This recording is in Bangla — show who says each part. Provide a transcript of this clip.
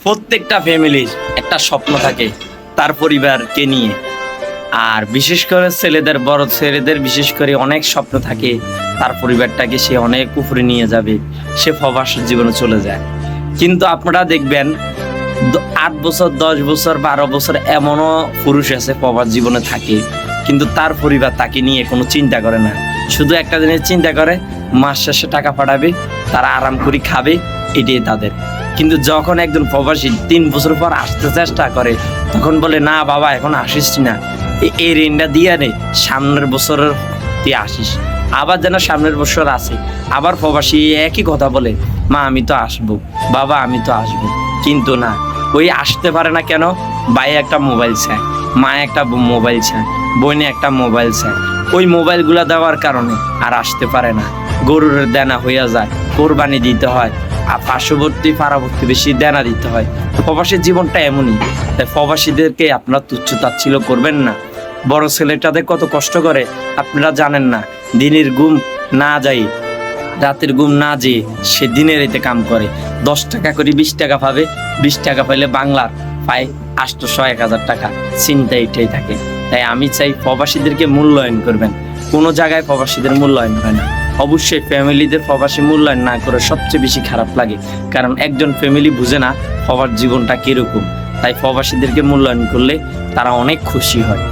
Speaker 1: প্রত্যেকটা ফ্যামিলির একটা স্বপ্ন থাকে তার পরিবারকে নিয়ে। আর বিশেষ করে ছেলেদের, বড় ছেলেদের বিশেষ করে অনেক স্বপ্ন থাকে তার পরিবারটাকে সে অনেক উপরে নিয়ে যাবে, সে প্রবাসের জীবনে চলে যায়। কিন্তু আপনারা দেখবেন 8 বছর, 10 বছর, 12 বছর এমনও পুরুষ আছে প্রবাস জীবনে থাকে, কিন্তু তার পরিবার তাকে নিয়ে কোনো চিন্তা করে না। শুধু একটা জিনিস চিন্তা করে, মাস শেষে টাকা পাঠাবে, তারা আরাম করে খাবে, এটাই তাদের। কিন্তু যখন একজন প্রবাসী 3 বছর পর আসতে চেষ্টা করে, তখন বলে না বাবা এখন আসিস না, এই ঋণটা দিয়ে নে, সামনের বছর তুই আসিস। আবার যেন সামনের বছর আসে, আবার প্রবাসী একই কথা বলে, মা আমি তো আসবো, বাবা আমি তো আসবো। কিন্তু না, ওই আসতে পারে না কেন? ভাই একটা মোবাইল চায়, মা একটা মোবাইল চায়, বোনে একটা মোবাইল চায়। ওই মোবাইলগুলো দেওয়ার কারণে আর আসতে পারে না। গরুর দেনা হইয়া যায়, কোরবানি দিতে হয়, আর পার্শ্ববর্তী পাড়াবর্তী বেশি দেনা দিতে হয়। প্রবাসীর জীবনটা এমনই। তাই প্রবাসীদেরকে আপনারা তুচ্ছ তাচ্ছিল্য করবেন না। বড় ছেলেটাদের কত কষ্ট করে আপনারা জানেন না। দিনের ঘুম না যাই, রাতের ঘুম না যেয়ে সে দিনের এতে কাম করে। 10 টাকা করে 20 টাকা পাবে, 20 টাকা পাইলে বাংলার পায় 800 1000 টাকা, চিন্তা এটাই থাকে। তাই আমি চাই প্রবাসীদেরকে মূল্যায়ন করবেন। কোনো জায়গায় প্রবাসীদের মূল্যায়ন হয় না। অবশ্যই ফ্যামিলিদের প্রবাসী মূল্যায়ন না করে সবচেয়ে বেশি খারাপ লাগে, কারণ একজন ফ্যামিলি বুঝে না প্রবাস জীবনটা কিরকম। তাই প্রবাসীদেরকে মূল্যায়ন করলে তারা অনেক খুশি হয়।